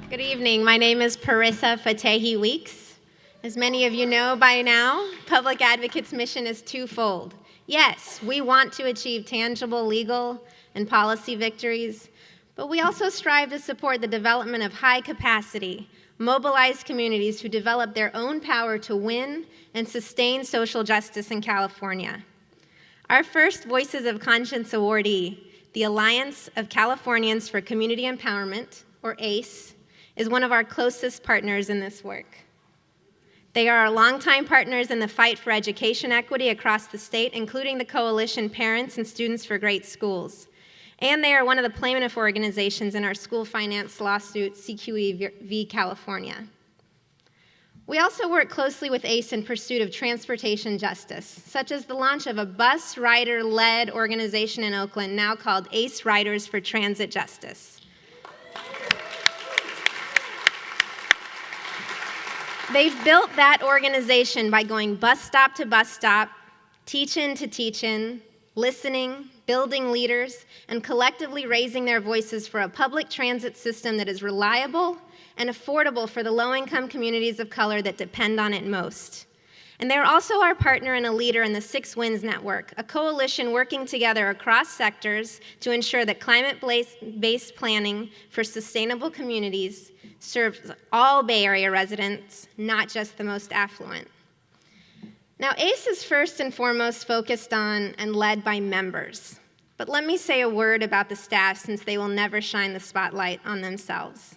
Good evening. My name is Parisa Fatehi-Weeks. As many of you know by now, Public Advocates' mission is twofold. Yes, we want to achieve tangible legal and policy victories, but we also strive to support the development of high-capacity, mobilized communities who develop their own power to win and sustain social justice in California. Our first Voices of Conscience awardee, the Alliance of Californians for Community Empowerment, or ACE, is one of our closest partners in this work. They are our longtime partners in the fight for education equity across the state, including the coalition Parents and Students for Great Schools. And they are one of the plaintiff organizations in our school finance lawsuit, CQE v. California. We also work closely with ACE in pursuit of transportation justice, such as the launch of a bus rider-led organization in Oakland now called ACE Riders for Transit Justice. They've built that organization by going bus stop to bus stop, teach-in to teach-in, listening, building leaders, and collectively raising their voices for a public transit system that is reliable and affordable for the low-income communities of color that depend on it most. And they're also our partner and a leader in the Six Winds Network, a coalition working together across sectors to ensure that climate-based planning for sustainable communities serves all Bay Area residents, not just the most affluent. Now, ACE is first and foremost focused on and led by members. But let me say a word about the staff, since they will never shine the spotlight on themselves.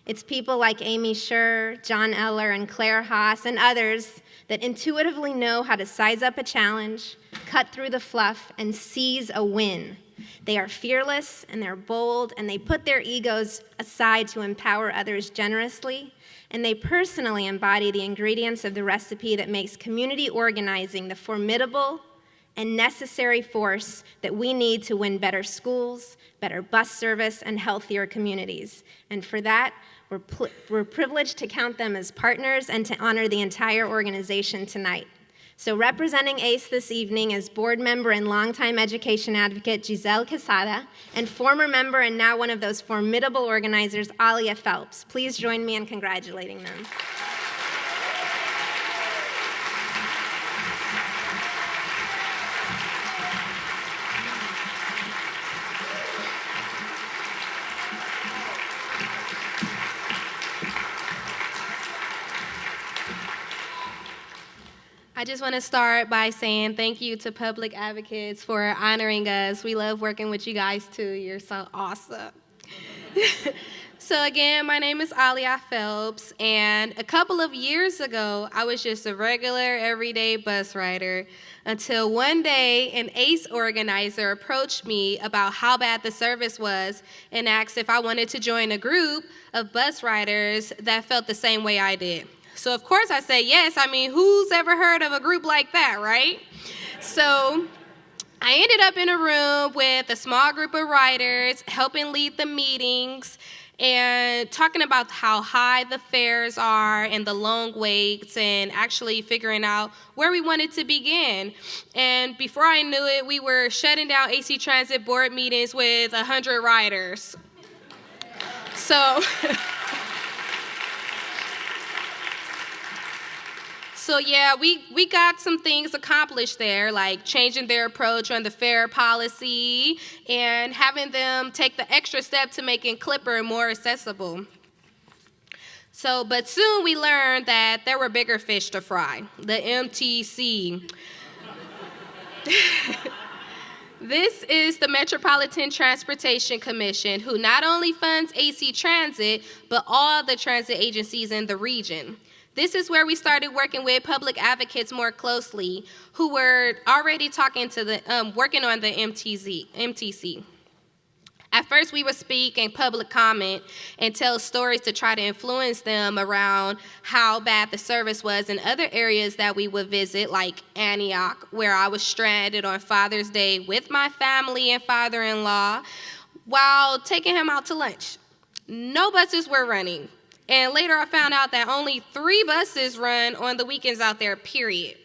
It's people like Amy Scher, John Eller, and Claire Haas, and others that intuitively know how to size up a challenge, cut through the fluff, and seize a win. They are fearless, and they're bold, and they put their egos aside to empower others generously, and they personally embody the ingredients of the recipe that makes community organizing the formidable and necessary force that we need to win better schools, better bus service, and healthier communities. And for that, we're privileged to count them as partners and to honor the entire organization tonight. So representing ACE this evening is board member and longtime education advocate Giselle Casada, and former member and now one of those formidable organizers, Alia Phelps. Please join me in congratulating them. I just want to start by saying thank you to Public Advocates for honoring us. We love working with you guys too. You're so awesome. So again, my name is Alia Phelps, and a couple of years ago, I was just a regular, everyday bus rider until one day an ACE organizer approached me about how bad the service was and asked if I wanted to join a group of bus riders that felt the same way I did. So of course I said yes. I mean, who's ever heard of a group like that, right? So I ended up in a room with a small group of riders, helping lead the meetings, and talking about how high the fares are and the long waits, and actually figuring out where we wanted to begin. And before I knew it, we were shutting down AC Transit board meetings with 100 riders. So... So yeah, we got some things accomplished there, like changing their approach on the fare policy and having them take the extra step to making Clipper more accessible. So, but soon we learned that there were bigger fish to fry, the MTC. This is the Metropolitan Transportation Commission, who not only funds AC Transit, but all the transit agencies in the region. This is where we started working with public advocates more closely, who were already talking to the working on the MTC. At first, we would speak and public comment and tell stories to try to influence them around how bad the service was in other areas that we would visit, like Antioch, where I was stranded on Father's Day with my family and father-in-law while taking him out to lunch. No buses were running. And later I found out that only 3 buses run on the weekends out there, period.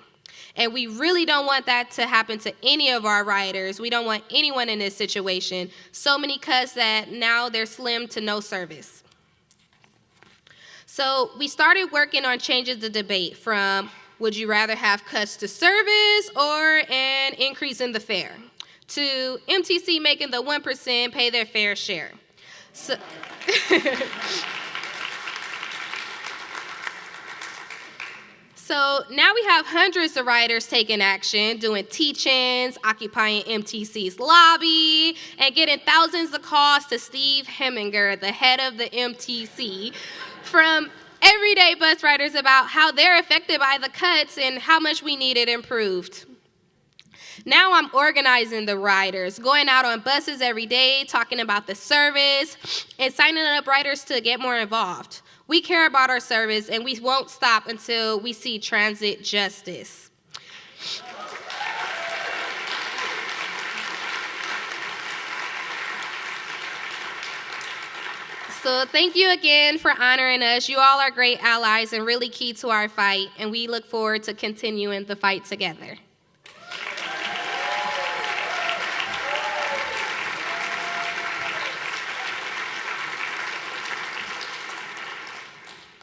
And we really don't want that to happen to any of our riders. We don't want anyone in this situation. So many cuts that now they're slim to no service. So we started working on changing the debate from would you rather have cuts to service or an increase in the fare to MTC making the 1% pay their fair share. So, so now we have hundreds of riders taking action, doing teach-ins, occupying MTC's lobby, and getting thousands of calls to Steve Heminger, the head of the MTC, from everyday bus riders about how they're affected by the cuts and how much we need it improved. Now I'm organizing the riders, going out on buses every day, talking about the service, and signing up riders to get more involved. We care about our service, and we won't stop until we see transit justice. So thank you again for honoring us. You all are great allies and really key to our fight, and we look forward to continuing the fight together.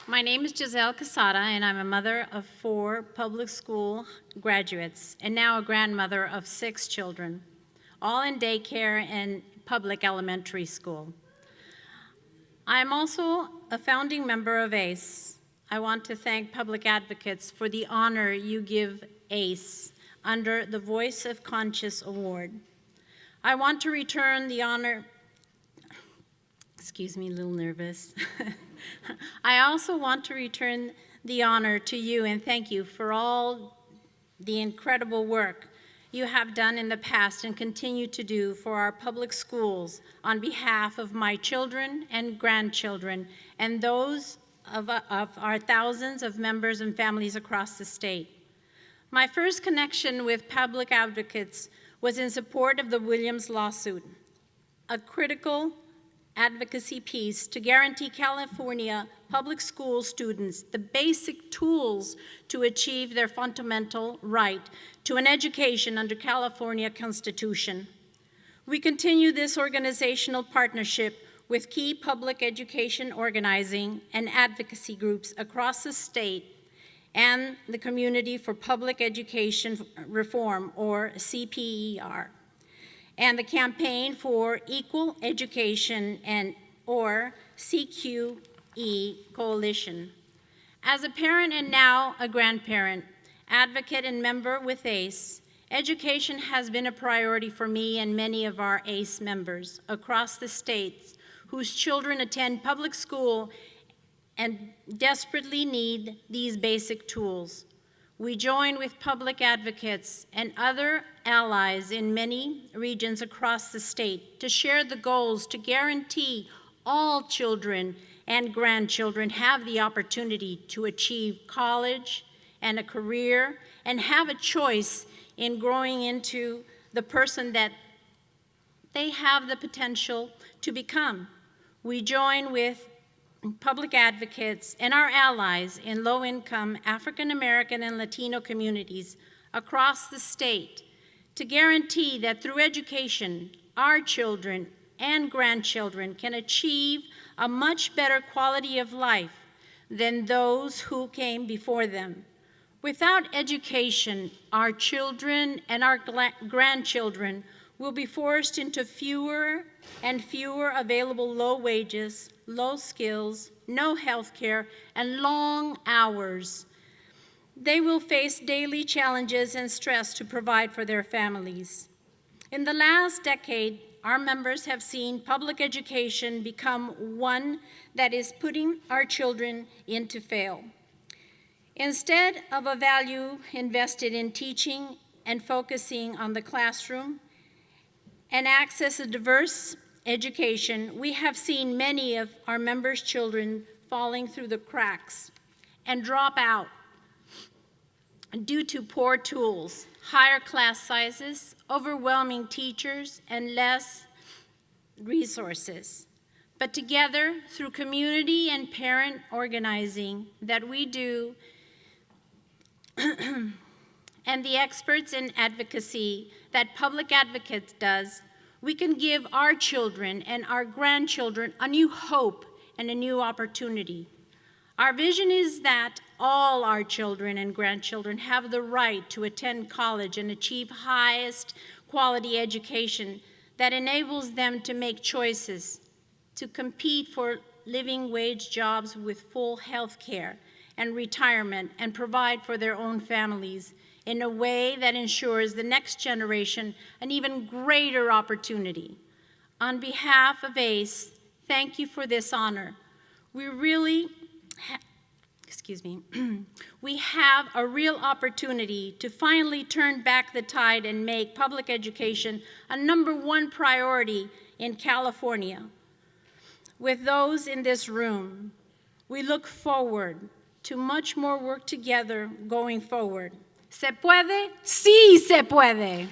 My name is Giselle Casada, and I'm a mother of 4 public school graduates, and now a grandmother of 6 children, all in daycare and public elementary school. I'm also a founding member of ACE. I want to thank public advocates for the honor you give ACE under the Voice of Conscience Award. I want to return the honor, excuse me, a little nervous. I also want to return the honor to you and thank you for all the incredible work you have done in the past and continue to do for our public schools on behalf of my children and grandchildren and those of our thousands of members and families across the state. My first connection with public advocates was in support of the Williams lawsuit, a critical advocacy piece to guarantee California public school students the basic tools to achieve their fundamental right to an education under California Constitution. We continue this organizational partnership with key public education organizing and advocacy groups across the state and the Community for Public Education Reform, or CPER, and the Campaign for Equal Education, or CQE Coalition. As a parent and now a grandparent, advocate and member with ACE, education has been a priority for me and many of our ACE members across the states whose children attend public school and desperately need these basic tools. We join with public advocates and other allies in many regions across the state to share the goals to guarantee all children and grandchildren have the opportunity to achieve college and a career and have a choice in growing into the person that they have the potential to become. We join with public advocates and our allies in low-income African American and Latino communities across the state to guarantee that through education, our children and grandchildren can achieve a much better quality of life than those who came before them. Without education, our children and our grandchildren will be forced into fewer and fewer available low wages, low skills, no health care, and long hours. They will face daily challenges and stress to provide for their families. In the last decade, our members have seen public education become one that is putting our children into fail. Instead of a value invested in teaching and focusing on the classroom and access to diverse education, we have seen many of our members' children falling through the cracks and drop out due to poor tools, higher class sizes, overwhelming teachers, and less resources. But together, through community and parent organizing that we do, and the experts in advocacy that Public Advocates does, we can give our children and our grandchildren a new hope and a new opportunity. Our vision is that all our children and grandchildren have the right to attend college and achieve highest quality education that enables them to make choices, to compete for living wage jobs with full health care and retirement, and provide for their own families in a way that ensures the next generation an even greater opportunity. On behalf of ACE, thank you for this honor. We really we have a real opportunity to finally turn back the tide and make public education a #1 priority in California. With those in this room, we look forward to much more work together going forward. ¿Se puede? Sí se puede.